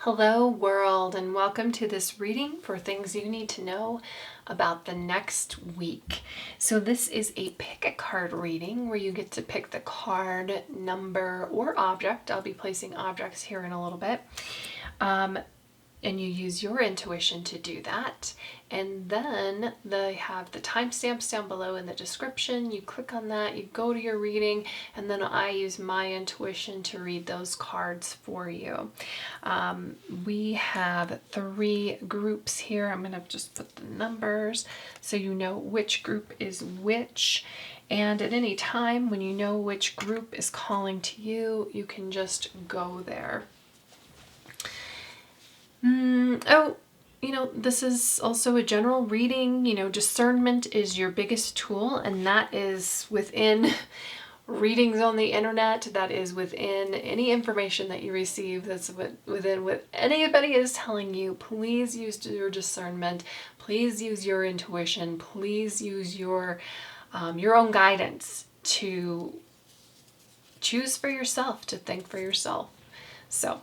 Hello world, and welcome to this reading for things you need to know about the next week. So this is a pick a card reading where you get to pick the card, number, or object. I'll be placing objects here in a little bit. And you use your intuition to do that. And then they have the timestamps down below in the description. You click on that, you go to your reading, and then I use my intuition to read those cards for you. We have 3 groups here. I'm going to just put the numbers so you know which group is which. And at any time when you know which group is calling to you, you can just go there. This is also a general reading. Discernment is your biggest tool, and that is within readings on the internet. That is within any information that you receive. That's within what anybody is telling you. Please use your discernment. Please use your intuition. Please use your own guidance to choose for yourself, to think for yourself. So,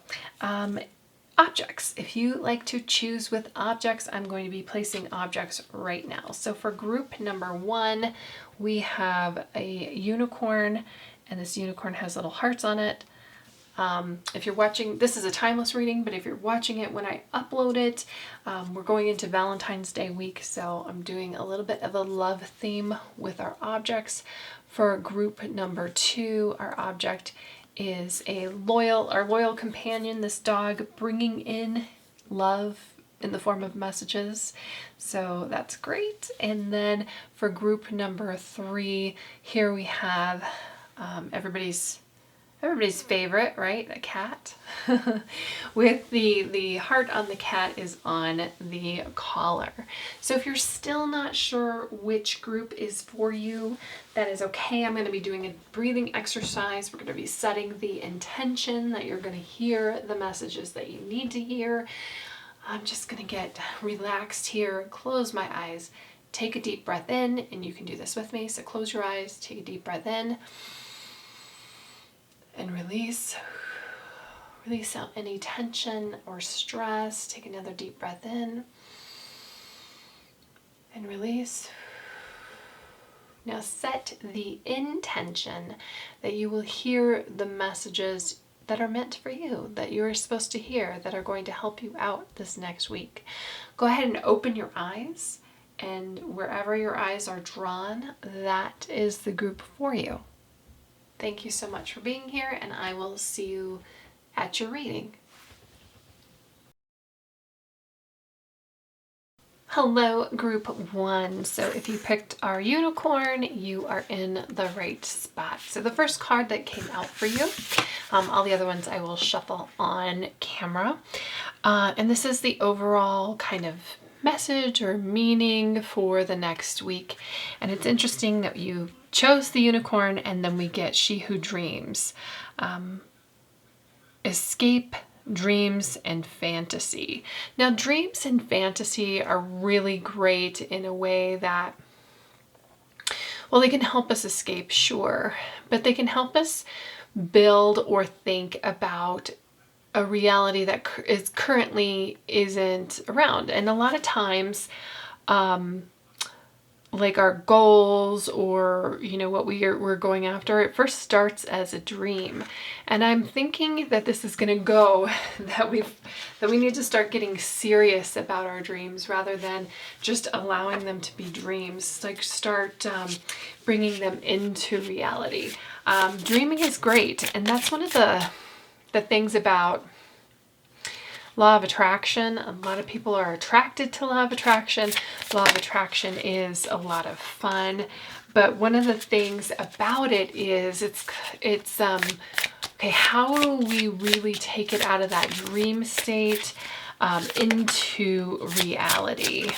objects. If you like to choose with objects, I'm going to be placing objects right now. So for group number 1, we have a unicorn, and this unicorn has little hearts on it. If you're watching, this is a timeless reading, but if you're watching it when I upload it, we're going into Valentine's Day week, so I'm doing a little bit of a love theme with our objects. For group number 2, our object is our loyal companion, this dog, bringing in love in the form of messages. So that's great. And then for group number 3, here we have everybody's favorite, right? A cat. With the heart on the cat is on the collar. So if you're still not sure which group is for you, that is okay. I'm going to be doing a breathing exercise. We're going to be setting the intention that you're going to hear the messages that you need to hear. I'm just going to get relaxed here, close my eyes, take a deep breath in, and you can do this with me. So close your eyes, take a deep breath in, and release. Release out any tension or stress. Take another deep breath in and release. Now set the intention that you will hear the messages that are meant for you, that you're supposed to hear, that are going to help you out this next week. Go ahead and open your eyes, and wherever your eyes are drawn, that is the group for you. Thank you so much for being here, and I will see you at your reading. Hello, group 1. So if you picked our unicorn, you are in the right spot. So the first card that came out for you, all the other ones I will shuffle on camera. And this is the overall kind of message or meaning for the next week. And it's interesting that you chose the unicorn, and then we get She Who Dreams. Escape, dreams, and fantasy. Now, dreams and fantasy are really great in a way that, well, they can help us escape, sure, but they can help us build or think about a reality that currently isn't around. And a lot of times, like our goals or what we're going after, it first starts as a dream. And I'm thinking that this is going to go that we need to start getting serious about our dreams rather than just allowing them to be dreams. Like start bringing them into reality. Dreaming is great, and that's one of the things about law of attraction. A lot of people are attracted to law of attraction. Law of attraction is a lot of fun, but one of the things about it is it's okay, how do we really take it out of that dream state into reality?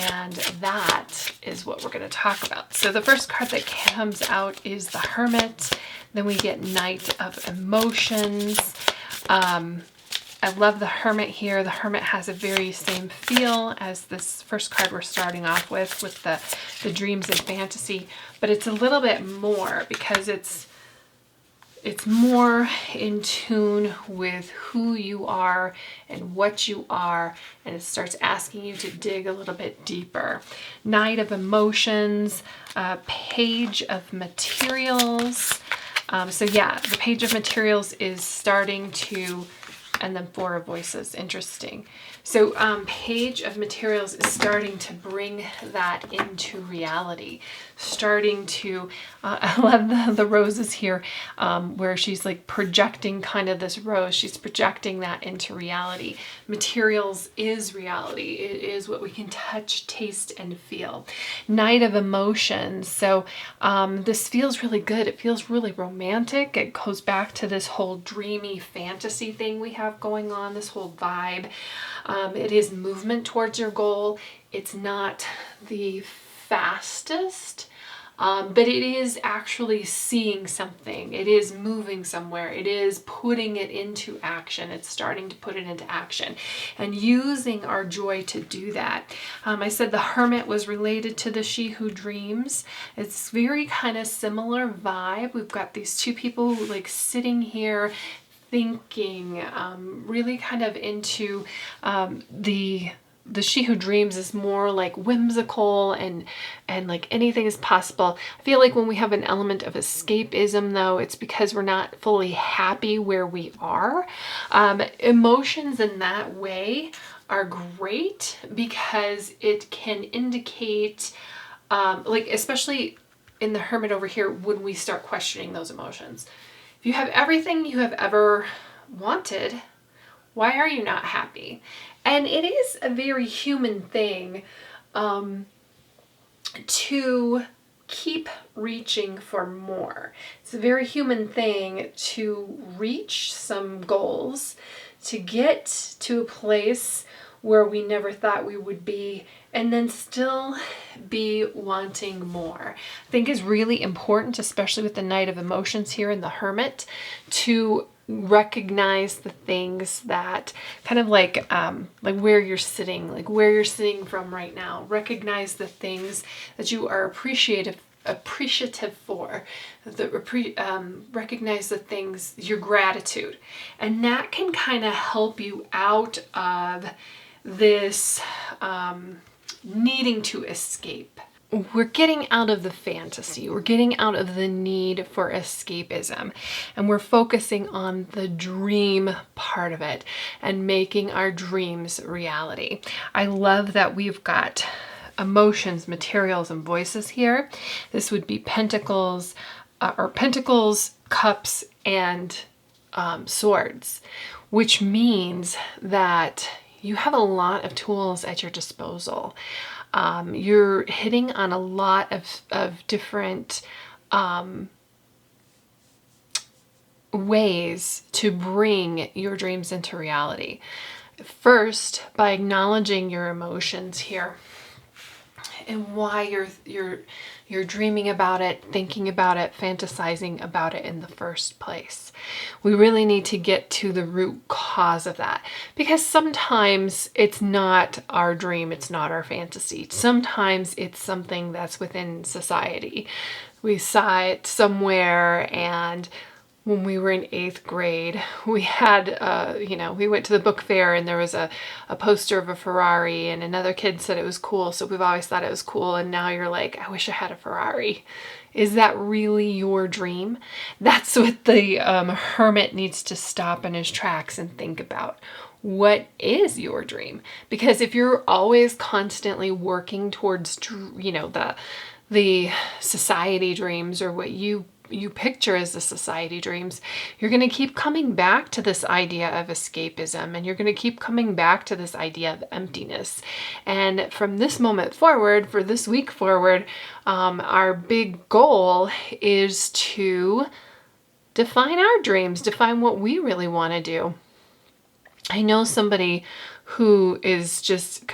And that is what we're going to talk about. So the first card that comes out is the Hermit. Then we get Knight of Emotions. I love the Hermit here. The Hermit has a very same feel as this first card we're starting off with the dreams and fantasy, but it's a little bit more because it's it's more in tune with who you are and what you are, and it starts asking you to dig a little bit deeper. Knight of Emotions, Page of Materials. So yeah, the Page of Materials is starting to, and then Four of Voices, interesting. So Page of Materials is starting to bring that into reality, starting to, I love the roses here, where she's like projecting kind of this rose, she's projecting that into reality. Materials is reality. It is what we can touch, taste, and feel. Knight of Emotions. So this feels really good. It feels really romantic. It goes back to this whole dreamy fantasy thing we have going on, this whole vibe. It is movement towards your goal. It's not the fastest, but it is actually seeing something. It is moving somewhere. It is putting it into action. It's starting to put it into action and using our joy to do that. I said the Hermit was related to the She Who Dreams. It's very kind of similar vibe. We've got these two people like sitting here thinking, really kind of into the She Who Dreams is more like whimsical and like anything is possible. I feel like when we have an element of escapism though, it's because we're not fully happy where we are. Emotions in that way are great because it can indicate, like especially in the Hermit over here, when we start questioning those emotions. If you have everything you have ever wanted, why are you not happy? And it is a very human thing to keep reaching for more. It's a very human thing to reach some goals, to get to a place where we never thought we would be, and then still be wanting more. I think is really important, especially with the Knight of Emotions here in the Hermit, to recognize the things that kind of like where you're sitting from right now. Recognize the things that you are appreciative for, recognize the things, your gratitude, and that can kind of help you out of this needing to escape. We're getting out of the fantasy, we're getting out of the need for escapism, and we're focusing on the dream part of it and making our dreams reality. I love that we've got emotions, materials, and voices here. This would be Pentacles, Cups, and Swords, which means that you have a lot of tools at your disposal. You're hitting on a lot of different ways to bring your dreams into reality. First, by acknowledging your emotions here and why you're dreaming about it, thinking about it, fantasizing about it in the first place. We really need to get to the root cause of that, because sometimes it's not our dream, it's not our fantasy. Sometimes it's something that's within society. We saw it somewhere, and when we were in 8th grade, we had, we went to the book fair and there was a poster of a Ferrari, and another kid said it was cool. So we've always thought it was cool. And now you're like, I wish I had a Ferrari. Is that really your dream? That's what the Hermit needs to stop in his tracks and think about. What is your dream? Because if you're always constantly working towards, the society dreams, or what you picture as the society dreams, you're going to keep coming back to this idea of escapism, and you're going to keep coming back to this idea of emptiness. And from this moment forward, for this week forward, our big goal is to define our dreams, define what we really want to do. I know somebody who is just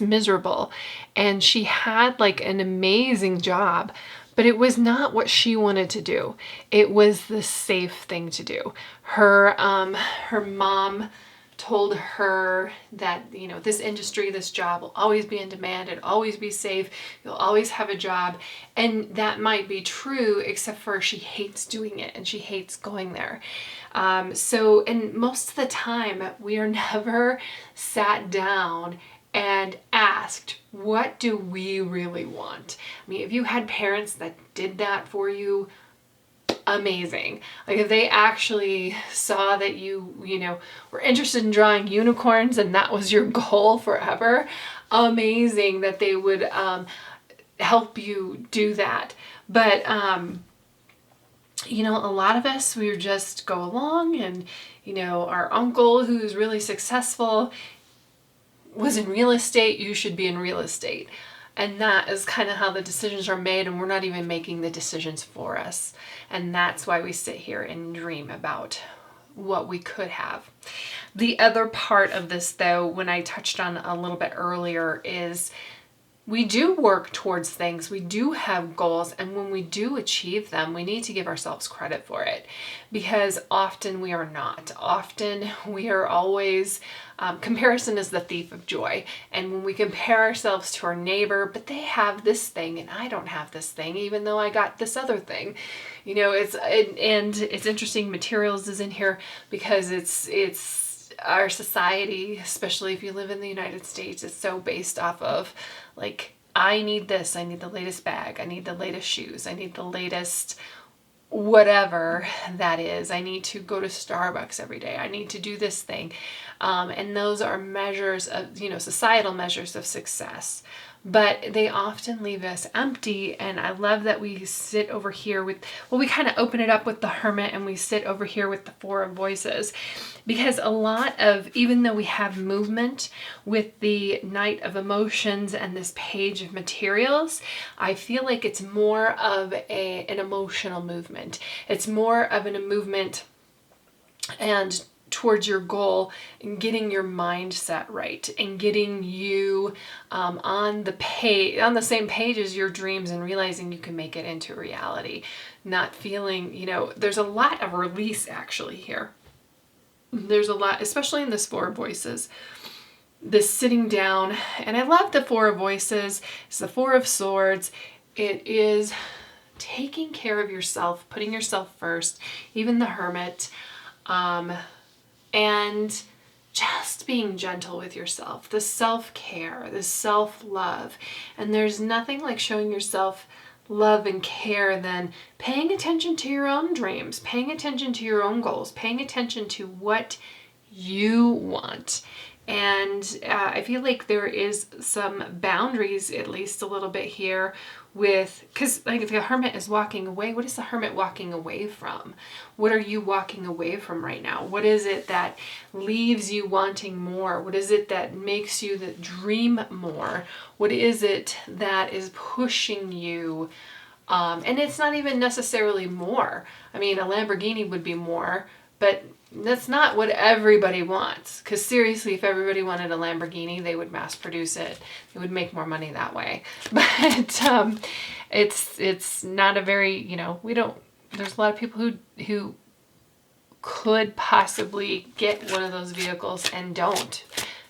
miserable, and she had like an amazing job, but it was not what she wanted to do. It was the safe thing to do. Her mom told her that, you know, this industry, this job will always be in demand, it'll always be safe, you'll always have a job. And that might be true, except for she hates doing it and she hates going there. And most of the time we are never sat down and asked, what do we really want? I mean, if you had parents that did that for you, amazing. Like if they actually saw that you know, were interested in drawing unicorns and that was your goal forever, amazing that they would help you do that. But you know, a lot of us, we just go along and, you know, our uncle who's really successful was in real estate, you should be in real estate. And that is kind of how the decisions are made, and we're not even making the decisions for us. And that's why we sit here and dream about what we could have. The other part of this, though, when I touched on a little bit earlier, is we do work towards things, we do have goals, and when we do achieve them, we need to give ourselves credit for it, because often we are not. Often we are always, comparison is the thief of joy. And when we compare ourselves to our neighbor, but they have this thing and I don't have this thing, even though I got this other thing. You know, and it's interesting, materials is in here because it's our society, especially if you live in the United States, is so based off of, like, I need this, I need the latest bag, I need the latest shoes, I need the latest whatever that is. I need to go to Starbucks every day. I need to do this thing. And those are measures of, you know, societal measures of success. But they often leave us empty. And I love that we sit over here with, well, we kind of open it up with the Hermit and we sit over here with the Four of Voices. Because a lot of, even though we have movement with the Knight of Emotions and this Page of Materials, I feel like it's more of an emotional movement. It's more of a movement and towards your goal and getting your mindset right and getting you on the same page as your dreams and realizing you can make it into reality. Not feeling, you know, there's a lot of release actually here. There's a lot, especially in this Four of Voices, this sitting down. And I love the Four of Voices. It's the Four of Swords. It is taking care of yourself, putting yourself first, even the Hermit, and just being gentle with yourself, the self-care, the self-love. And there's nothing like showing yourself love and care than paying attention to your own dreams, paying attention to your own goals, paying attention to what you want. And I feel like there is some boundaries, at least a little bit here, with, because like if the Hermit is walking away, what is the Hermit walking away from? What are you walking away from right now? What is it that leaves you wanting more? What is it that makes you dream more? What is it that is pushing you? And it's not even necessarily more. I mean, a Lamborghini would be more, but that's not what everybody wants. Because seriously, if everybody wanted a Lamborghini, they would mass produce it. They would make more money that way. But it's not a very, you know, there's a lot of people who could possibly get one of those vehicles and don't,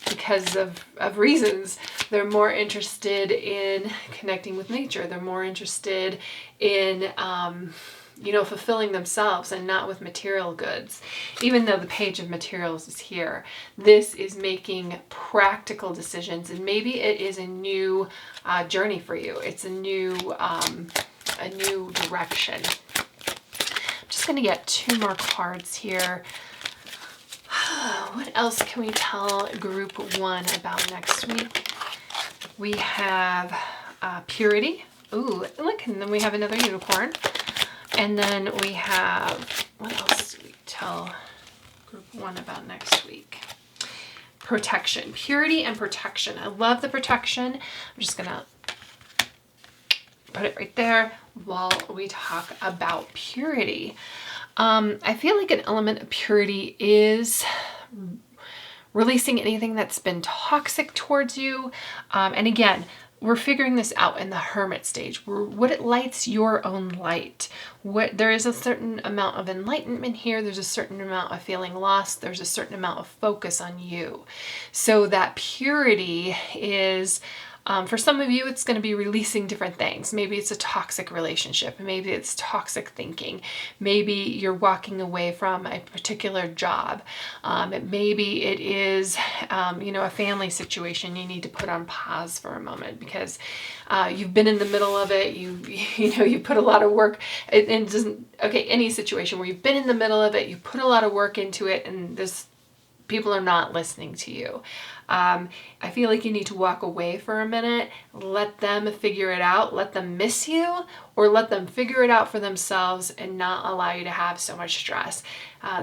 because of reasons. They're more interested in connecting with nature. They're more interested in fulfilling themselves and not with material goods. Even though the Page of Materials is here, this is making practical decisions, and maybe it is a new journey for you. It's a new direction. I'm just going to get two more cards here. What else can we tell group one about next week? We have purity. Ooh, look, and then we have another unicorn. And then we have, what else do we tell group one about next week? Protection, purity and protection. I love the protection. I'm just gonna put it right there while we talk about purity. I feel like an element of purity is releasing anything that's been toxic towards you. And again, we're figuring this out in the hermit stage. What it lights your own light. There is a certain amount of enlightenment here. There's a certain amount of feeling lost. There's a certain amount of focus on you. So that purity is, for some of you, it's going to be releasing different things. Maybe it's a toxic relationship. Maybe it's toxic thinking. Maybe you're walking away from a particular job. Maybe it is, a family situation you need to put on pause for a moment because you've been in the middle of it. You put a lot of work. Any situation where you've been in the middle of it, you put a lot of work into it, and people are not listening to you. I feel like you need to walk away for a minute, let them figure it out, let them miss you, or let them figure it out for themselves and not allow you to have so much stress.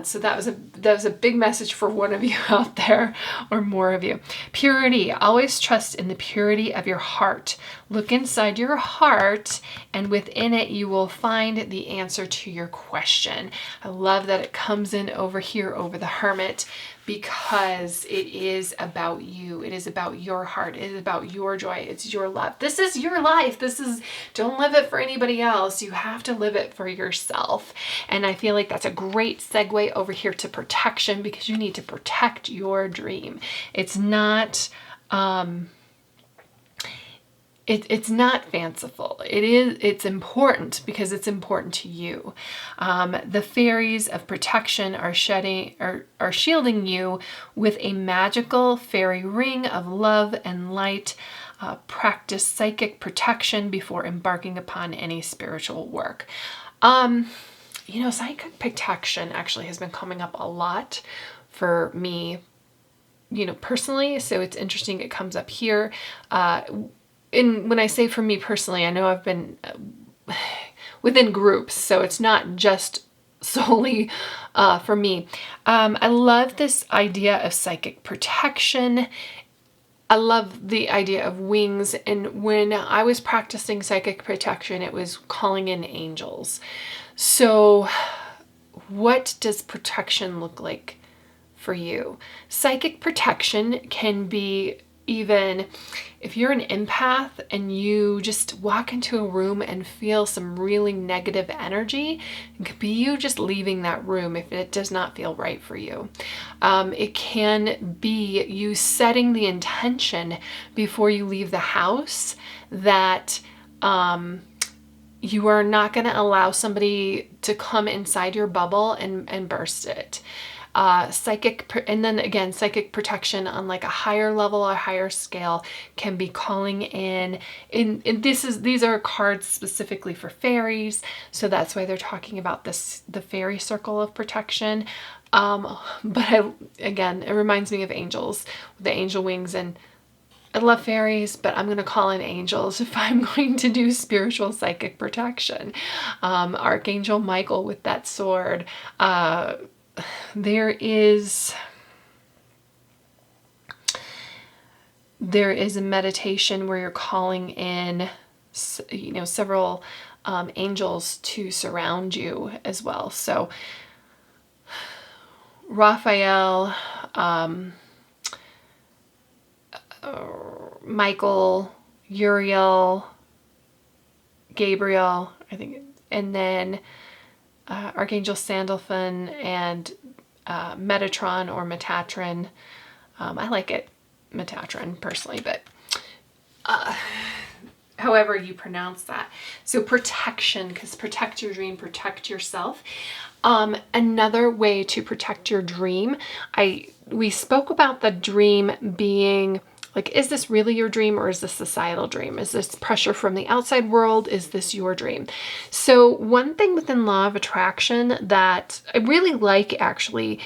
So that was a big message for one of you out there, or more of you. Purity. Always trust in the purity of your heart. Look inside your heart, and within it you will find the answer to your question. I love that it comes in over here over the Hermit, because it is about you. It is about your heart. It is about your joy. It's your love. This is your life. Don't live it for anybody else. You have to live it for yourself. And I feel like that's a great segue over here to protection, because you need to protect your dream. It's not, it's not fanciful. It's important because it's important to you. The fairies of protection are shielding you with a magical fairy ring of love and light. Practice psychic protection before embarking upon any spiritual work. Psychic protection actually has been coming up a lot for me, personally. So it's interesting it comes up here. When I say for me personally, I know I've been within groups, so it's not just solely for me. I love this idea of psychic protection. I love the idea of wings. And when I was practicing psychic protection, it was calling in angels. So what does protection look like for you? Psychic protection can be, even if you're an empath and you just walk into a room and feel some really negative energy, it could be you just leaving that room if it does not feel right for you. It can be you setting the intention before you leave the house that you are not going to allow somebody to come inside your bubble and burst it. Psychic protection on like a higher level or higher scale can be calling in these are cards specifically for fairies, so that's why they're talking about the fairy circle of protection. But it reminds me of angels, the angel wings, and I love fairies, but I'm going to call in angels if I'm going to do spiritual psychic protection. Archangel Michael with that sword. There is a meditation where you're calling in, several angels to surround you as well. So Raphael, Michael, Uriel, Gabriel, I think, and then Archangel Sandalphon and Metatron or Metatron. I like it, Metatron, personally, but however you pronounce that. So protection, because protect your dream, protect yourself. Another way to protect your dream, we spoke about the dream being like, is this really your dream, or is this societal dream? Is this pressure from the outside world? Is this your dream? So one thing within law of attraction that I really like actually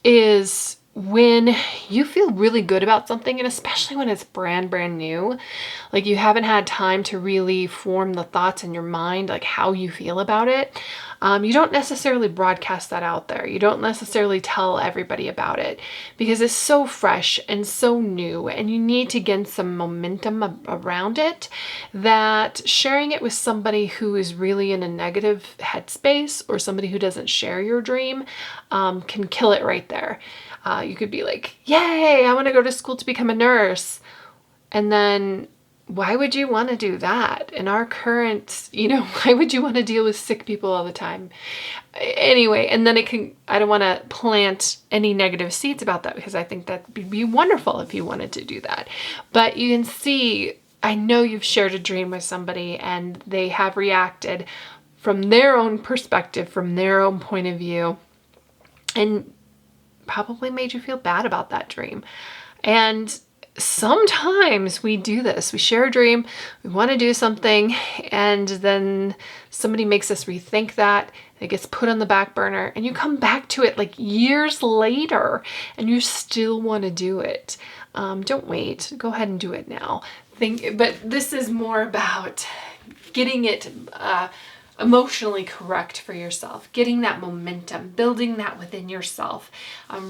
is when you feel really good about something, and especially when it's brand new, like you haven't had time to really form the thoughts in your mind, like how you feel about it. You don't necessarily broadcast that out there. You don't necessarily tell everybody about it because it's so fresh and so new, and you need to gain some momentum around it, that sharing it with somebody who is really in a negative headspace or somebody who doesn't share your dream can kill it right there. You could be like, yay, I want to go to school to become a nurse. And then why would you want to do that in our current, why would you want to deal with sick people all the time? Anyway, and then I don't want to plant any negative seeds about that, because I think that would be wonderful if you wanted to do that. But you can see, I know you've shared a dream with somebody and they have reacted from their own perspective, from their own point of view, and probably made you feel bad about that dream. And sometimes we do this. We share a dream, we want to do something, and then somebody makes us rethink that. It gets put on the back burner, and you come back to it like years later, and you still want to do it. Don't wait. Go ahead and do it now. But this is more about getting it emotionally correct for yourself, getting that momentum, building that within yourself,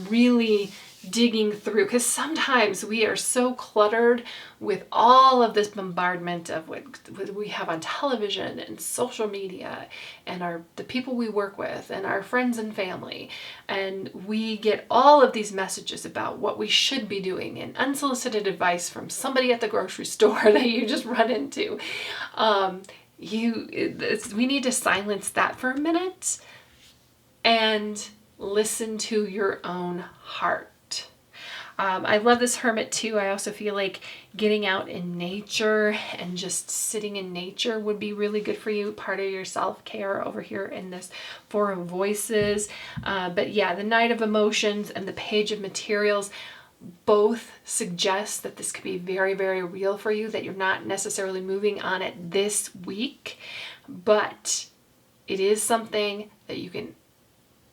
really digging through, because sometimes we are so cluttered with all of this bombardment of what we have on television and social media and the people we work with and our friends and family, and we get all of these messages about what we should be doing and unsolicited advice from somebody at the grocery store that you just run into. We need to silence that for a minute and listen to your own heart. I love this hermit too. I also feel like getting out in nature and just sitting in nature would be really good for you. Part of your self-care over here in this Four of Voices. But yeah, the Knight of Emotions and the Page of Materials both suggest that this could be very, very real for you, that you're not necessarily moving on it this week, but it is something that you can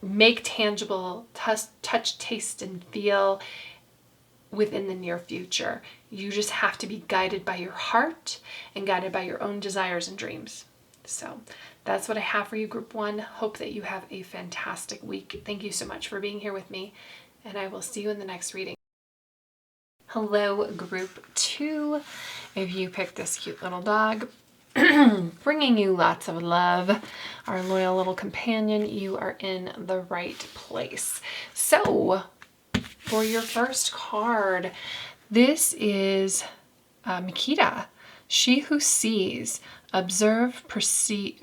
make tangible, touch, taste, and feel within the near future. You just have to be guided by your heart and guided by your own desires and dreams. So that's what I have for you, Group 1. Hope that you have a fantastic week. Thank you so much for being here with me, and I will see you in the next reading. Hello, Group 2. If you picked this cute little dog, bringing you lots of love, our loyal little companion, you are in the right place. So, for your first card, this is Mikita, she who sees, observe, perceive,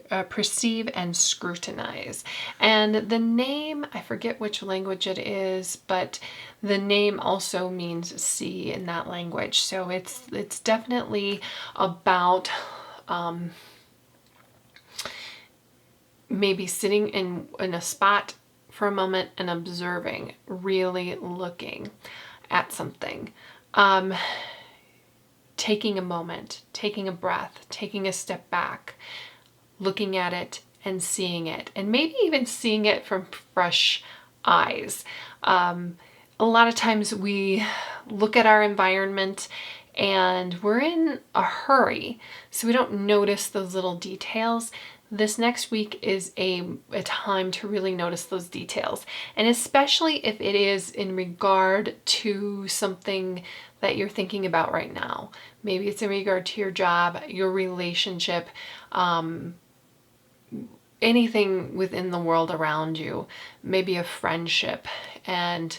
and scrutinize. And the name, I forget which language it is, but the name also means see in that language. So it's definitely about maybe sitting in a spot for a moment and observing, really looking at something. Taking a moment, taking a breath, taking a step back, looking at it and seeing it, and maybe even seeing it from fresh eyes. A lot of times we look at our environment and we're in a hurry, so we don't notice those little details. This next week is a time to really notice those details, and especially if it is in regard to something that you're thinking about right now. Maybe it's in regard to your job, your relationship, anything within the world around you, maybe a friendship, and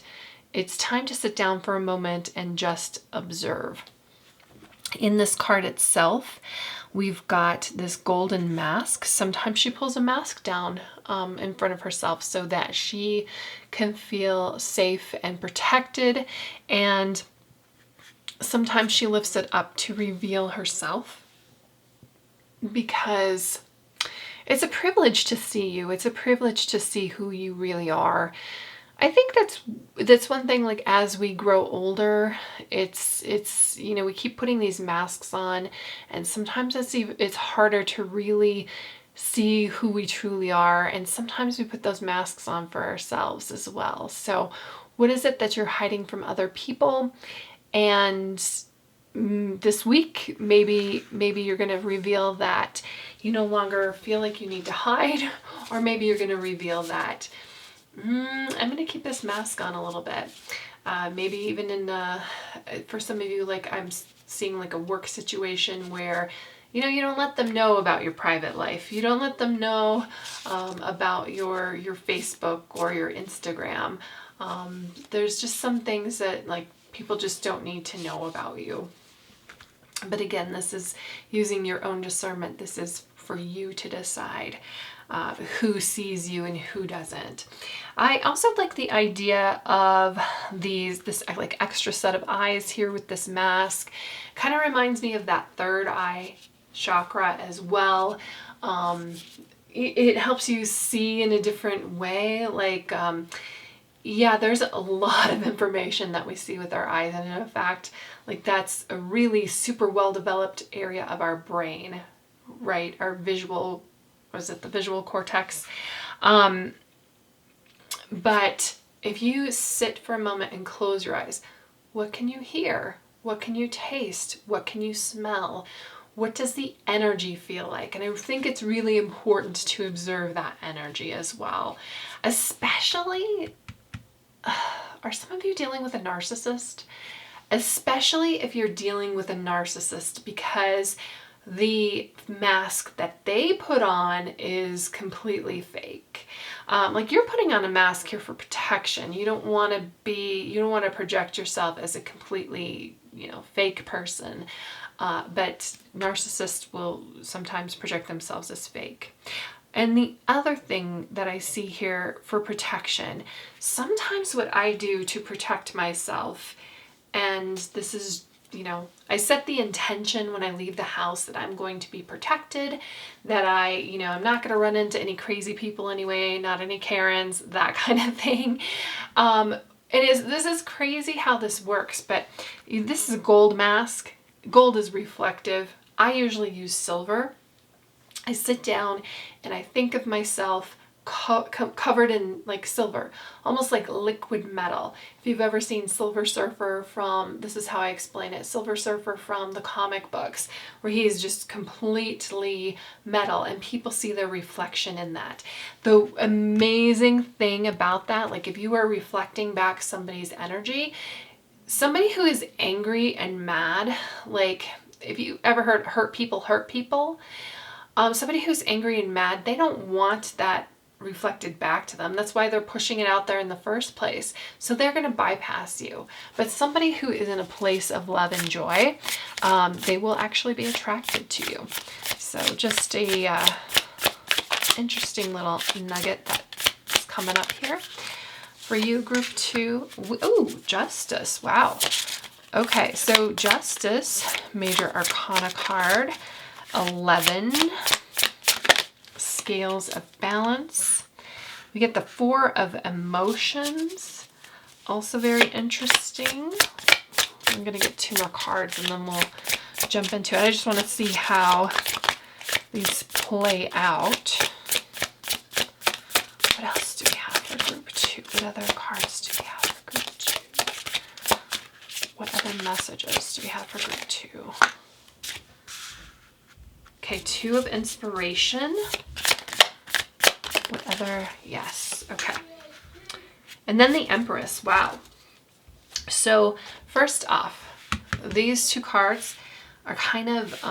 it's time to sit down for a moment and just observe. In this card itself, we've got this golden mask. Sometimes she pulls a mask down in front of herself so that she can feel safe and protected, and sometimes she lifts it up to reveal herself, because it's a privilege to see you. It's a privilege to see who you really are. I think that's one thing, like, as we grow older, it's we keep putting these masks on, and sometimes it's harder to really see who we truly are, and sometimes we put those masks on for ourselves as well. So what is it that you're hiding from other people? And this week, maybe you're going to reveal that you no longer feel like you need to hide, or maybe you're going to reveal that I'm going to keep this mask on a little bit. Maybe even for some of you, like, I'm seeing like a work situation where, you don't let them know about your private life. You don't let them know about your Facebook or your Instagram. There's just some things that, like, people just don't need to know about you. But again, this is using your own discernment. This is for you to decide who sees you and who doesn't. I also like the idea of this like extra set of eyes here with this mask. Kind of reminds me of that third eye chakra as well. It helps you see in a different way. Like, yeah, there's a lot of information that we see with our eyes. And in fact, like that's a really super well-developed area of our brain, right? Our visual, was it the visual cortex? But if you sit for a moment and close your eyes, what can you hear? What can you taste? What can you smell? What does the energy feel like? And I think it's really important to observe that energy as well. Especially, are some of you dealing with a narcissist? Especially if you're dealing with a narcissist, because the mask that they put on is completely fake. Like you're putting on a mask here for protection. You don't want to project yourself as a completely, fake person. But narcissists will sometimes project themselves as fake. And the other thing that I see here for protection, sometimes what I do to protect myself, and this is, I set the intention when I leave the house that I'm going to be protected, that I'm not going to run into any crazy people anyway, not any Karens, that kind of thing. This is crazy how this works, but this is a gold mask. Gold is reflective. I usually use silver. I sit down and I think of myself covered in like silver, almost like liquid metal. If you've ever seen Silver Surfer from, this is how I explain it, Silver Surfer from the comic books, where he is just completely metal and people see their reflection in that. The amazing thing about that, like if you are reflecting back somebody's energy, somebody who is angry and mad, like if you ever heard hurt people, somebody who's angry and mad, they don't want that reflected back to them. That's why they're pushing it out there in the first place. So they're going to bypass you. But somebody who is in a place of love and joy, they will actually be attracted to you. So just a interesting little nugget that's coming up here. For you, group 2, ooh, Justice, wow. Okay, so Justice, Major Arcana card, 11, Scales of Balance. We get the 4 of Emotions, also very interesting. I'm gonna get 2 more cards and then we'll jump into it. I just want to see how these play out. What else do we have for group 2? What other cards do we have for group 2? What other messages do we have for group 2? Okay, 2 of Inspiration. What other? Yes, okay. And then the Empress, wow. So first off, these 2 cards are kind of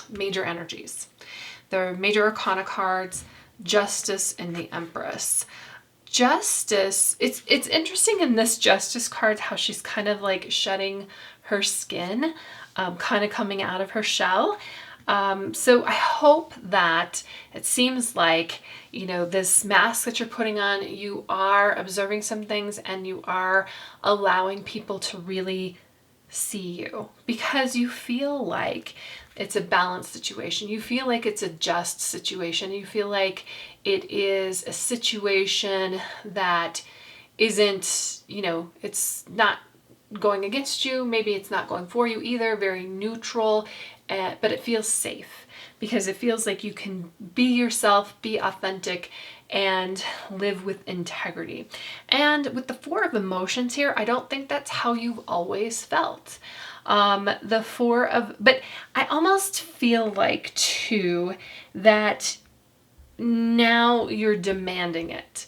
major energies. They're major arcana cards, Justice and the Empress. Justice, it's interesting in this Justice card how she's kind of like shedding her skin, kind of coming out of her shell. So I hope that it seems like, this mask that you're putting on, you are observing some things and you are allowing people to really see you because you feel like it's a balanced situation. You feel like it's a just situation. You feel like it is a situation that isn't, it's not going against you. Maybe it's not going for you either. Very neutral. But it feels safe because it feels like you can be yourself, be authentic, and live with integrity. And with the 4 of Emotions here, I don't think that's how you've always felt. But I almost feel like too that now you're demanding it,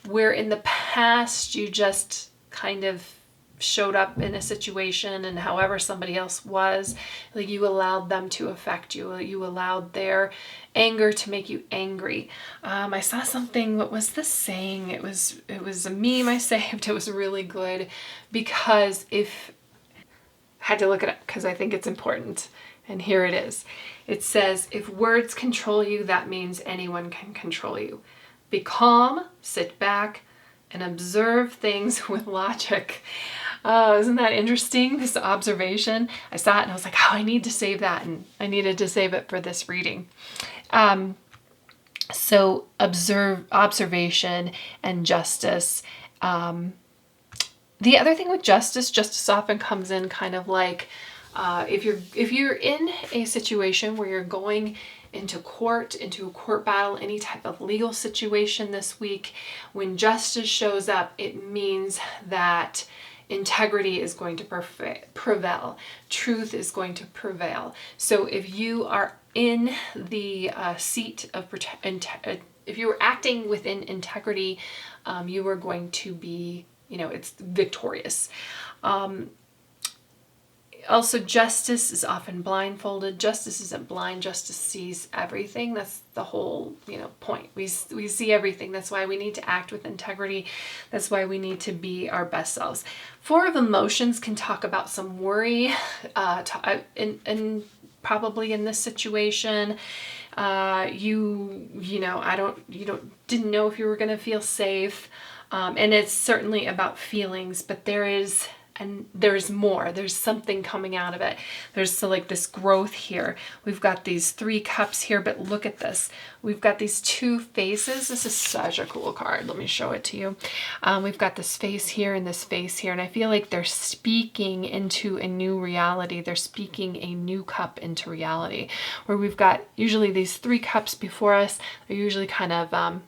where in the past you just kind of showed up in a situation and however somebody else was, like you allowed them to affect you. You allowed their anger to make you angry. I saw something, what was this saying? It was a meme I saved. It was really good because had to look it up because I think it's important. And here it is. It says, if words control you, that means anyone can control you. Be calm, sit back, and observe things with logic. Oh, isn't that interesting, this observation? I saw it and I was like, oh, I need to save that, and I needed to save it for this reading. So observation and justice. The other thing with justice often comes in kind of like if you're in a situation where you're going into a court battle, any type of legal situation this week, when justice shows up, it means that integrity is going to prevail. Truth is going to prevail. So if you are in the seat of if you are acting within integrity, you are going to be, it's victorious. Also, justice is often blindfolded. Justice isn't blind. Justice sees everything. That's the whole, point. We see everything. That's why we need to act with integrity. That's why we need to be our best selves. Four of Emotions can talk about some worry, and probably in this situation, you didn't know if you were going to feel safe, and it's certainly about feelings, but there's more. There's something coming out of it. There's like this growth here. We've got these 3 cups here, but look at this. We've got these 2 faces. This is such a cool card. Let me show it to you. We've got this face here and this face here, and I feel like they're speaking into a new reality. They're speaking a new cup into reality, where we've got usually these 3 cups before us. They're usually kind of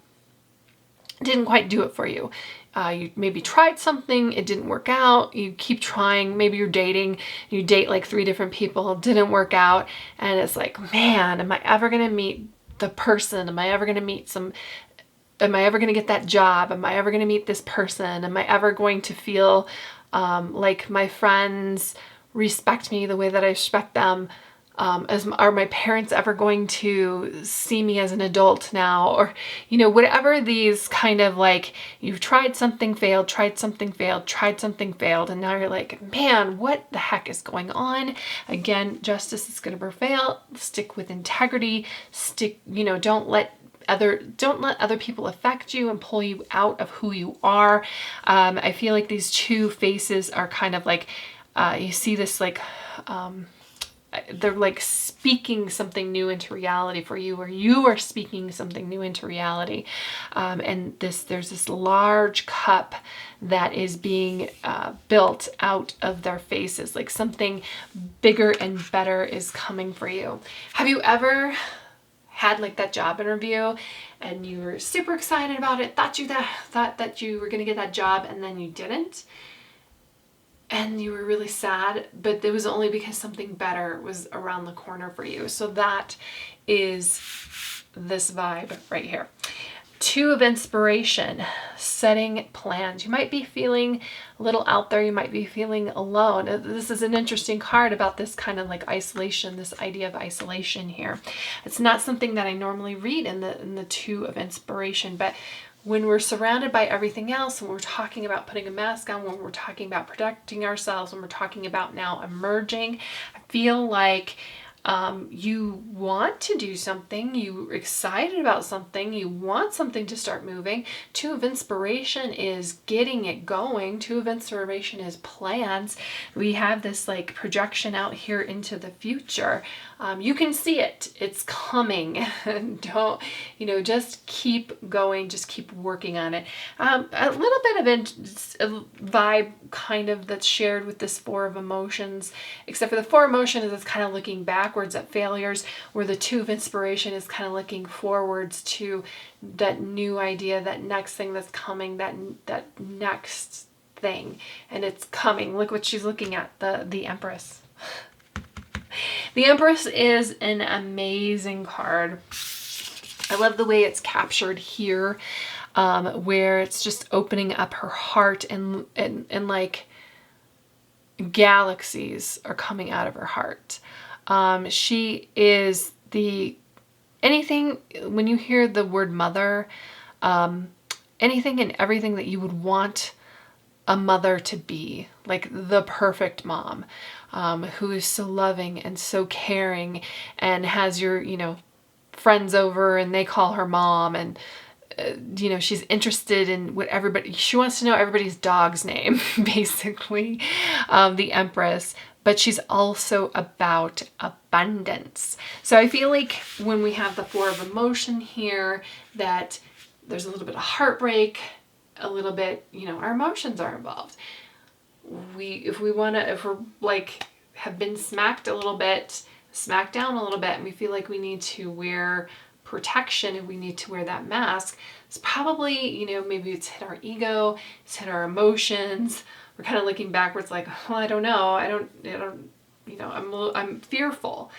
didn't quite do it for you. You maybe tried something, it didn't work out, you keep trying, maybe you're dating, you date like 3 different people, it didn't work out, and it's like, man, am I ever going to meet the person? Am I ever going to get that job? Am I ever going to meet this person? Am I ever going to feel like my friends respect me the way that I respect them? Are my parents ever going to see me as an adult now? Or, whatever these kind of like, you've tried something, failed, tried something, failed, tried something, failed, and now you're like, man, what the heck is going on? Again, justice is going to prevail. Stick with integrity. Don't let other people affect you and pull you out of who you are. I feel like these 2 faces are kind of like, you see this like, they're like speaking something new into reality for you, or you are speaking something new into reality. And there's this large cup that is being built out of their faces, like something bigger and better is coming for you. Have you ever had like that job interview and you were super excited about it, thought that you were going to get that job, and then you didn't? And you were really sad, but it was only because something better was around the corner for you. So that is this vibe right here. 2 of Inspiration, setting plans. You might be feeling a little out there. You might be feeling alone. This is an interesting card about this kind of like isolation, this idea of isolation here. It's not something that I normally read in the 2 of Inspiration, but when we're surrounded by everything else, when we're talking about putting a mask on, when we're talking about protecting ourselves, when we're talking about now emerging, I feel like you want to do something, you're excited about something, you want something to start moving. 2 of Inspiration is getting it going. 2 of Inspiration is plans. We have this like projection out here into the future. You can see it. It's coming. Don't, just keep going. Just keep working on it. A little bit of a vibe kind of that's shared with this 4 of Emotions, except for the 4 Emotions is kind of looking backwards at failures, where the 2 of Inspiration is kind of looking forwards to that new idea, that next thing that's coming, that next thing, and it's coming. Look what she's looking at, the Empress. The Empress is an amazing card. I love the way it's captured here, where it's just opening up her heart, and like galaxies are coming out of her heart. She is anything, when you hear the word mother, anything and everything that you would want a mother to be, like the perfect mom, who is so loving and so caring and has your, you know, friends over and they call her mom, and you know, she's interested in what everybody, she wants to know everybody's dog's name, basically, the Empress, but she's also about abundance. So I feel like when we have the Four of Emotion here, that there's a little bit of heartbreak, a little bit, you know, our emotions are involved. If we're like, have been smacked down a little bit, and we feel like we need to wear protection and we need to wear that mask, it's probably, you know, maybe it's hit our ego, it's hit our emotions. We're kind of looking backwards like, well, I don't know. I don't, you know, I'm fearful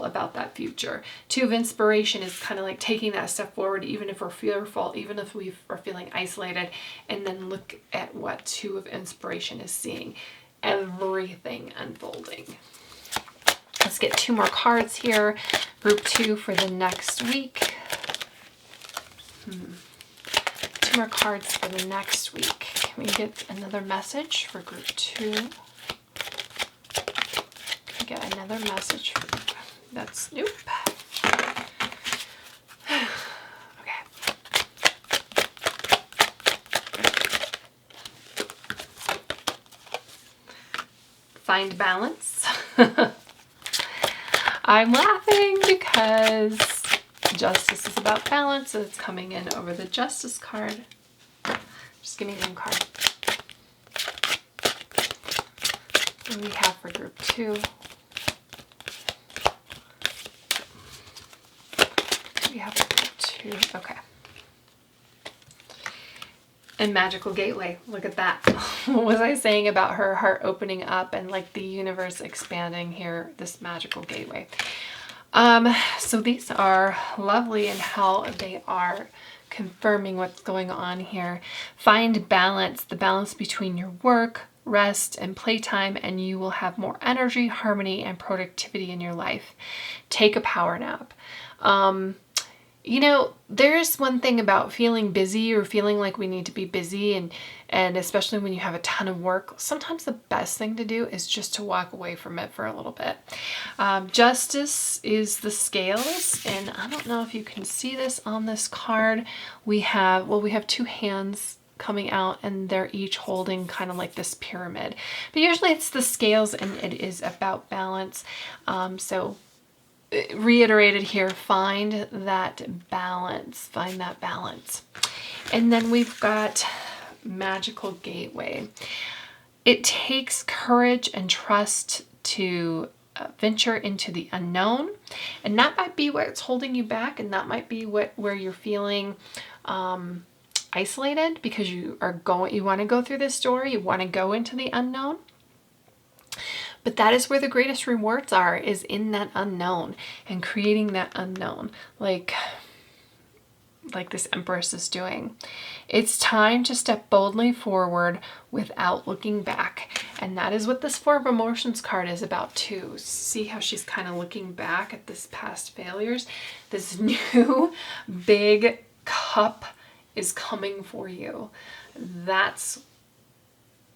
about that future. Two of Inspiration is kind of like taking that step forward, even if we're fearful, even if we are feeling isolated, and then look at what Two of Inspiration is seeing. Everything unfolding. Let's get 2 more cards here. Group 2 for the next week. 2 more cards for the next week. Can we get another message for group 2? Can we get another message for group? That's nope. Okay. Find balance. I'm laughing because Justice is about balance, so it's coming in over the Justice card. Just give me 1 card. What do we have for group 2? What do we have for group 2? Okay. And Magical Gateway. Look at that. What was I saying about her heart opening up and like the universe expanding here? This Magical Gateway. So these are lovely in how they are confirming what's going on here. Find balance, the balance between your work, rest, and playtime, and you will have more energy, harmony, and productivity in your life. Take a power nap. You know, there's one thing about feeling busy or feeling like we need to be busy, and especially when you have a ton of work, sometimes the best thing to do is just to walk away from it for a little bit. Justice is the scales, and I don't know if you can see this on this card. We have 2 hands coming out, and they're each holding kind of like this pyramid. But usually it's the scales, and it is about balance. So reiterated here, find that balance. And then we've got Magical Gateway. It takes courage and trust to venture into the unknown, and that might be what's holding you back, and that might be where you're feeling isolated, because you want to go through this story, you want to go into the unknown. But that is where the greatest rewards are, is in that unknown and creating that unknown, like this Empress is doing. It's time to step boldly forward without looking back. And that is what this Four of Emotions card is about too. See how she's kind of looking back at this past failures? This new big cup is coming for you. That's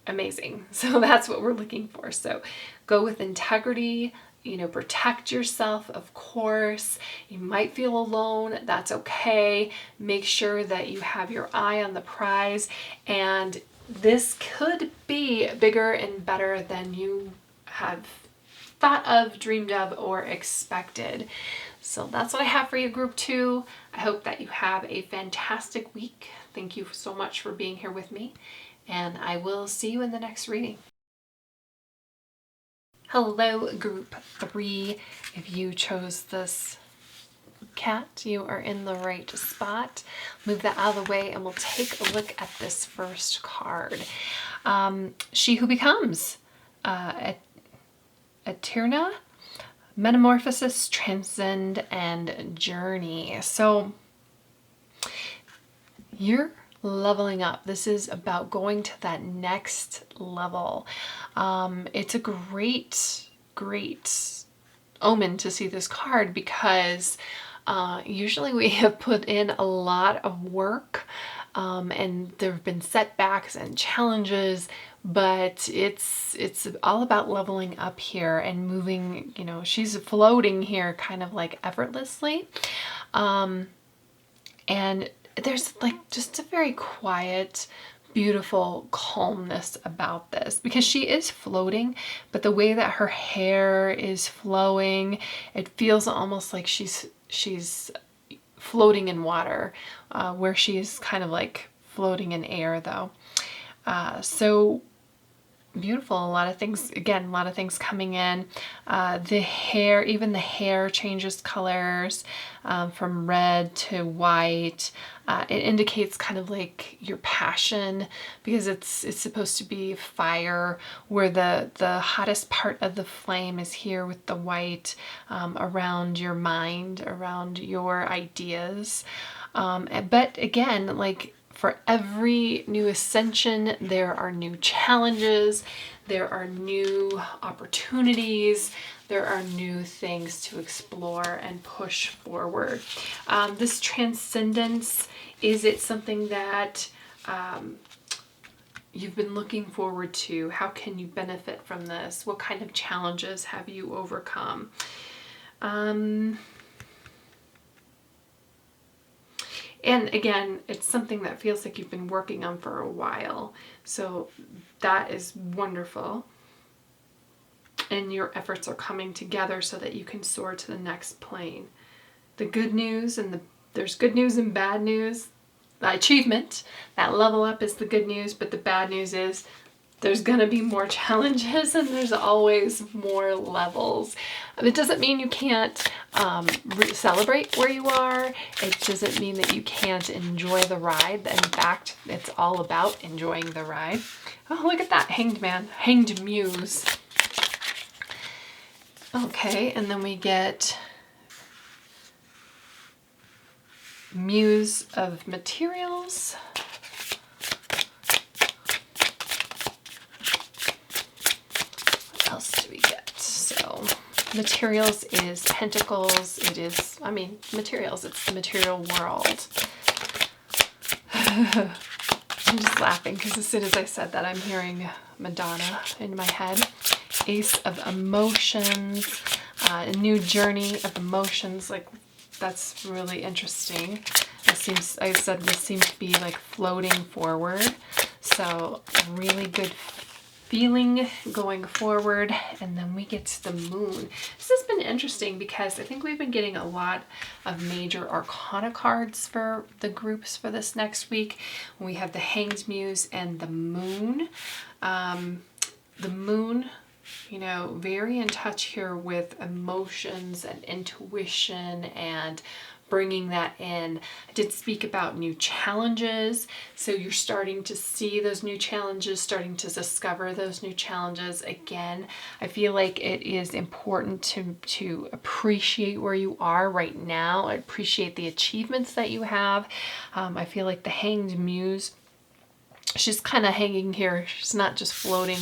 amazing. So that's what we're looking for. So go with integrity, you know, protect yourself, of course. You might feel alone. That's okay. Make sure that you have your eye on the prize, and this could be bigger and better than you have thought of, dreamed of, or expected. So that's what I have for you, group 2. I hope that you have a fantastic week. Thank you so much for being here with me, and I will see you in the next reading. Hello, group 3. If you chose this cat, you are in the right spot. Move that out of the way and we'll take a look at this first card. She Who Becomes. Eterna, Metamorphosis, Transcend, and Journey. So you're leveling up. This is about going to that next level. It's a great omen to see this card, because usually we have put in a lot of work and there have been setbacks and challenges, but it's all about leveling up here and moving, you know, she's floating here kind of like effortlessly. And there's like just a very quiet, beautiful calmness about this, because she is floating, but the way that her hair is flowing, it feels almost like she's floating in water, where she's kind of like floating in air though. So beautiful. A lot of things, again, a lot of things coming in. The hair, even the hair changes colors from red to white. It indicates kind of like your passion, because it's supposed to be fire, where the hottest part of the flame is here with the white, around your mind, around your ideas. But again, like, for every new ascension, there are new challenges, there are new opportunities, there are new things to explore and push forward. This transcendence, is it something that you've been looking forward to? How can you benefit from this? What kind of challenges have you overcome? And again, it's something that feels like you've been working on for a while. So that is wonderful. And your efforts are coming together so that you can soar to the next plane. The good news, and there's good news and bad news. The achievement, that level up, is the good news, but the bad news is there's gonna be more challenges, and there's always more levels. It doesn't mean you can't celebrate where you are. It doesn't mean that you can't enjoy the ride. In fact, it's all about enjoying the ride. Oh, look at that, Hanged Man, Hanged Muse. Okay, and then we get Muse of Materials. What else do we get? So materials is pentacles. It is, I mean, materials, it's the material world. I'm just laughing because as soon as I said that, I'm hearing Madonna in my head. Ace of Emotions, a new journey of emotions. Like, that's really interesting. It seems, I said this seems to be like floating forward. So really good feeling going forward. And then we get to the moon. This has been interesting because I think we've been getting a lot of major arcana cards for the groups for this next week. We have the Hanged Muse and the moon. The moon, you know, very in touch here with emotions and intuition and bringing that in. I did speak about new challenges, so you're starting to see those new challenges, starting to discover those new challenges. Again, I feel like it is important to appreciate where you are right now, appreciate the achievements that you have. I feel like the Hanged Muse, she's kind of hanging here. She's not just floating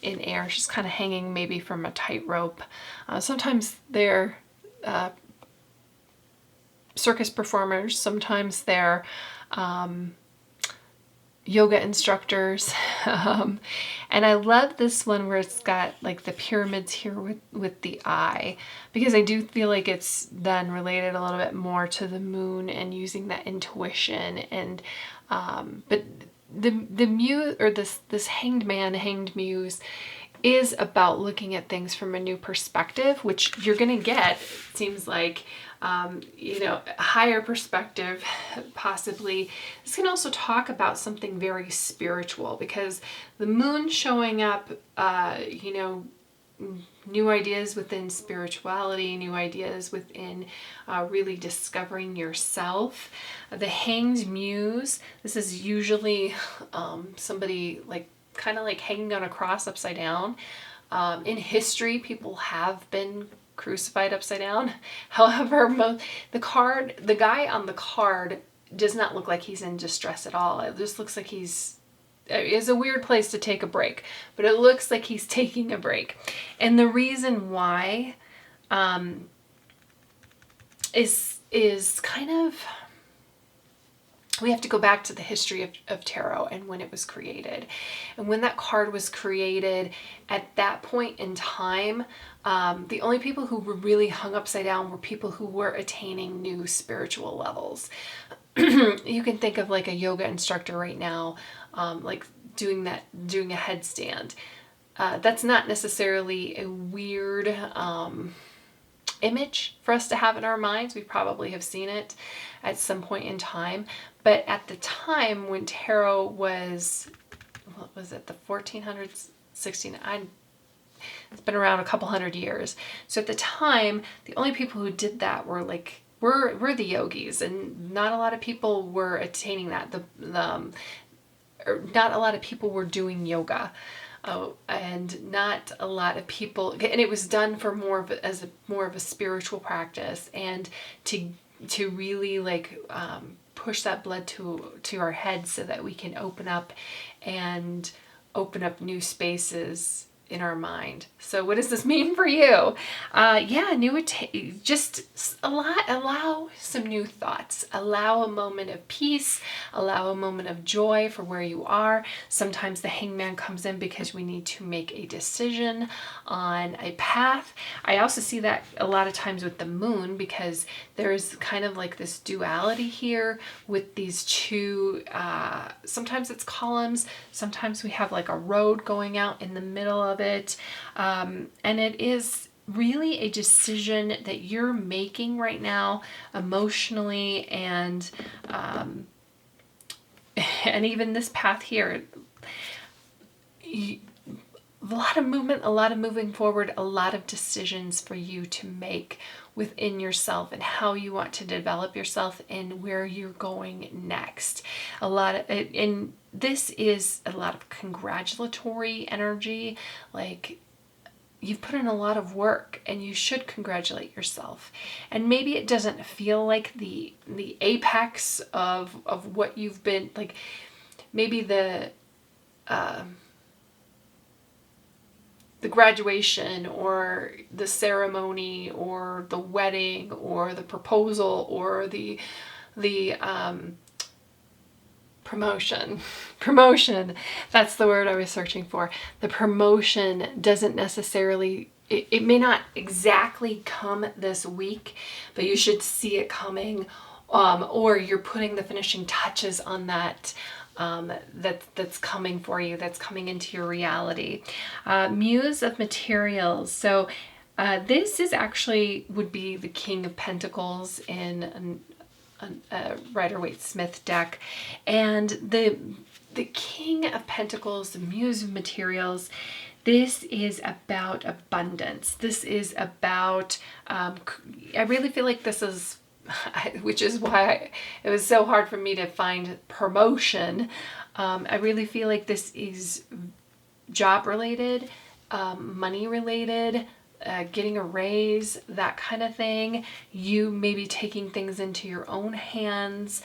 in air. She's kind of hanging maybe from a tightrope. Sometimes they're circus performers, sometimes they're yoga instructors. And I love this one where it's got like the pyramids here with the eye, because I do feel like it's then related a little bit more to the moon and using that intuition. And but the muse, or this hanged man, hanged muse, is about looking at things from a new perspective, which you're gonna get, it seems like, you know, a higher perspective, possibly. This can also talk about something very spiritual, because the moon showing up, you know, new ideas within spirituality, new ideas within really discovering yourself. The Hanged Muse, this is usually somebody like kind of like hanging on a cross upside down. In history, people have been crucified upside down. However, the guy on the card does not look like he's in distress at all. It just looks like it's a weird place to take a break, but it looks like he's taking a break. And the reason why is kind of, we have to go back to the history of tarot and when it was created. And when that card was created, at that point in time, the only people who were really hung upside down were people who were attaining new spiritual levels. You can think of like a yoga instructor right now, like doing a headstand. That's not necessarily a weird image for us to have in our minds. We probably have seen it at some point in time. But at the time when tarot was, what was it, the 1400s, 1600s? It's been around a couple hundred years. So at the time, the only people who did that were were the yogis, and not a lot of people were attaining that. Not a lot of people were doing yoga. And not a lot of people, and it was done for more of a spiritual practice, and to really like push that blood to our head so that we can open up new spaces in our mind. So what does this mean for you? Just allow some new thoughts, allow a moment of peace, allow a moment of joy for where you are. Sometimes the hangman comes in because we need to make a decision on a path. I also see that a lot of times with the moon, because there's kind of like this duality here with these two, sometimes it's columns, sometimes we have like a road going out in the middle of it. And it is really a decision that you're making right now emotionally, and even this path here, a lot of movement, a lot of moving forward, a lot of decisions for you to make within yourself and how you want to develop yourself and where you're going next. And this is a lot of congratulatory energy. Like, you've put in a lot of work and you should congratulate yourself. And maybe it doesn't feel like the apex of what you've been, like maybe the graduation or the ceremony or the wedding or the proposal or the promotion, that's the word I was searching for. The promotion doesn't necessarily, it may not exactly come this week, but you should see it coming, or you're putting the finishing touches on that. That's coming for you, that's coming into your reality. Muse of materials. So this is actually would be the King of Pentacles in a Rider-Waite-Smith deck, and the King of Pentacles, the Muse of materials. This is about abundance. This is about. I really feel like this is. Which is why it was so hard for me to find promotion. I really feel like this is job related, money related, getting a raise, that kind of thing. You may be taking things into your own hands,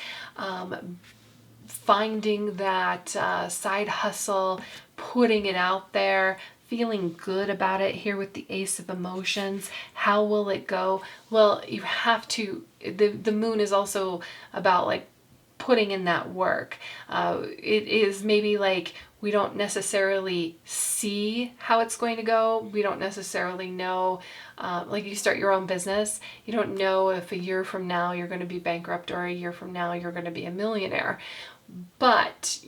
finding that side hustle, putting it out there, feeling good about it here with the Ace of Emotions. How will it go? Well, you have to, the moon is also about like putting in that work. It is maybe like we don't necessarily see how it's going to go. We don't necessarily know, like you start your own business, you don't know if a year from now you're going to be bankrupt or a year from now you're going to be a millionaire. But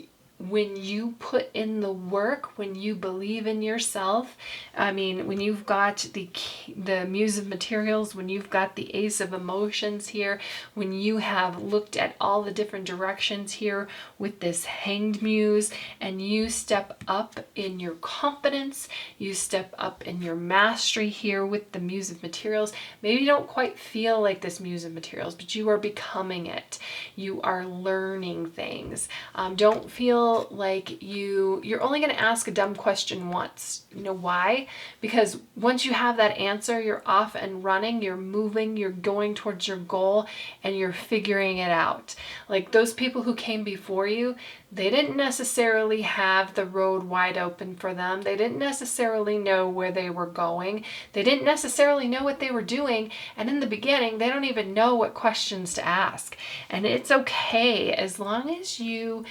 when you put in the work, when you believe in yourself, I mean, when you've got the Muse of materials, when you've got the Ace of Emotions here, when you have looked at all the different directions here with this Hanged Muse, and you step up in your confidence, you step up in your mastery here with the Muse of materials. Maybe you don't quite feel like this Muse of materials, but you are becoming it. You are learning things. Don't feel feel like you're only going to ask a dumb question once. You know why? Because once you have that answer, you're off and running, you're moving, you're going towards your goal, and you're figuring it out. Like those people who came before you, they didn't necessarily have the road wide open for them. They didn't necessarily know where they were going. They didn't necessarily know what they were doing. And in the beginning, they don't even know what questions to ask. And it's okay as long as you,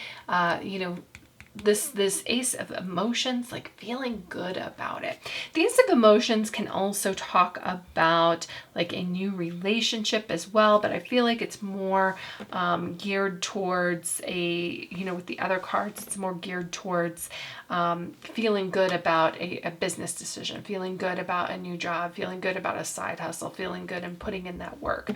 this ace of emotions, like feeling good about it. The ace of emotions can also talk about like a new relationship as well, but I feel like it's more geared towards with the other cards, it's more geared towards feeling good about a business decision, feeling good about a new job, feeling good about a side hustle, feeling good and putting in that work.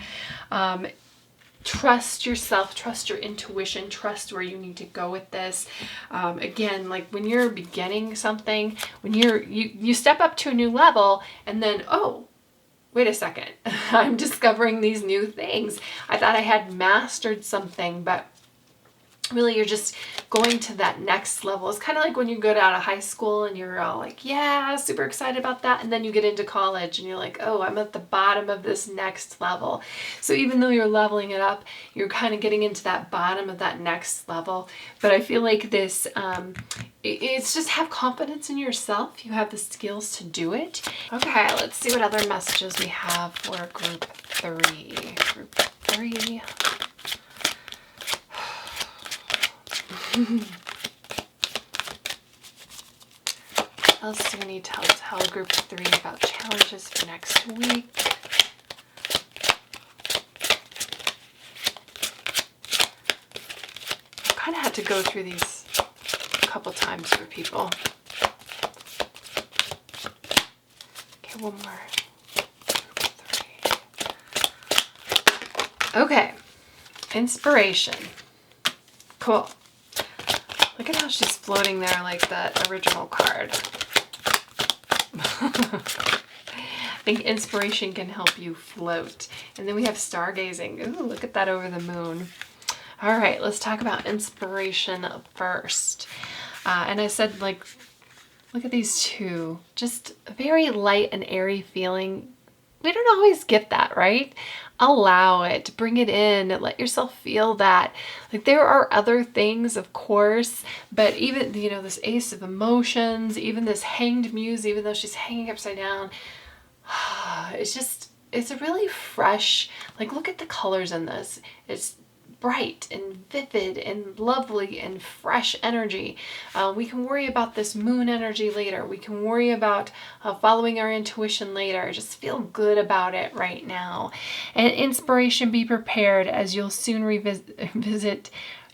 Trust yourself, trust your intuition, trust where you need to go with this. Again, like when you're beginning something, when you step up to a new level and then, oh, wait a second, I'm discovering these new things. I thought I had mastered something, but really you're just going to that next level. It's kind of like when you go out of high school and you're all like, yeah, super excited about that. And then you get into college and you're like, oh, I'm at the bottom of this next level. So even though you're leveling it up, you're kind of getting into that bottom of that next level. But I feel like this, it's just have confidence in yourself. You have the skills to do it. Okay, let's see what other messages we have for group 3. Group 3. What else do we need to tell group 3 about challenges for next week? I've kind of had to go through these a couple times for people. Okay, one more. Group 3. Okay, inspiration. Cool. Look at how she's floating there like that original card. I think inspiration can help you float. And then we have stargazing. Ooh, look at that over the moon. All right, let's talk about inspiration first. And I said, like, look at these two. Just a very light and airy feeling. We don't always get that, right? Allow it, bring it in, let yourself feel that. Like there are other things, of course, but even, this ace of emotions, even this hanged muse, even though she's hanging upside down, it's a really fresh, like look at the colors in this. It's bright and vivid and lovely and fresh energy. We can worry about this moon energy later. We can worry about following our intuition later. Just feel good about it right now. And inspiration, be prepared as you'll soon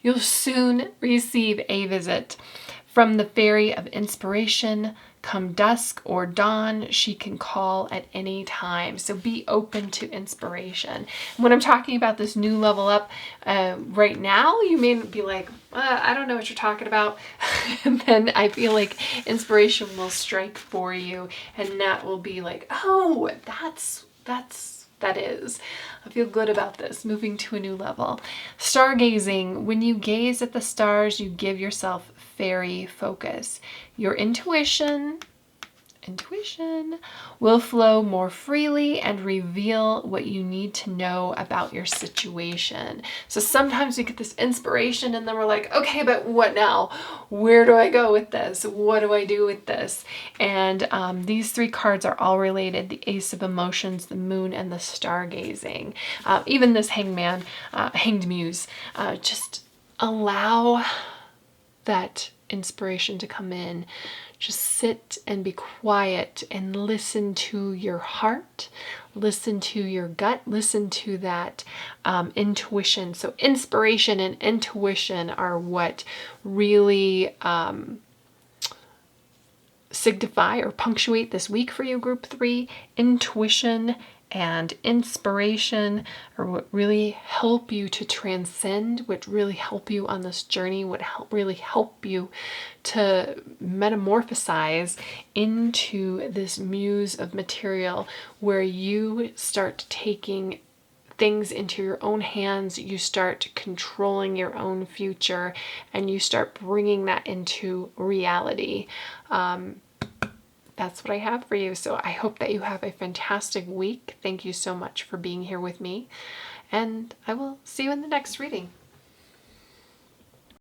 you'll soon receive a visit from the fairy of inspiration. Come dusk or dawn, she can call at any time. So be open to inspiration. When I'm talking about this new level up right now, you may be like, I don't know what you're talking about. And then I feel like inspiration will strike for you. And that will be like, oh, that is. I feel good about this, moving to a new level. Stargazing, when you gaze at the stars, you give yourself fairy focus. Your intuition will flow more freely and reveal what you need to know about your situation. So sometimes we get this inspiration and then we're like, okay, but what now? Where do I go with this? What do I do with this? And these 3 cards are all related: the Ace of Emotions, the Moon, and the Stargazing. Even this Hangman, Hanged Muse. Just allow that inspiration to come in. Just sit and be quiet and listen to your heart, listen to your gut, listen to that intuition. So inspiration and intuition are what really signify or punctuate this week for you, group 3. Intuition and inspiration are what really help you to transcend, what really help you on this journey, what really help you to metamorphosize into this muse of material where you start taking things into your own hands, you start controlling your own future, and you start bringing that into reality. That's what I have for you. So I hope that you have a fantastic week. Thank you so much for being here with me, and I will see you in the next reading.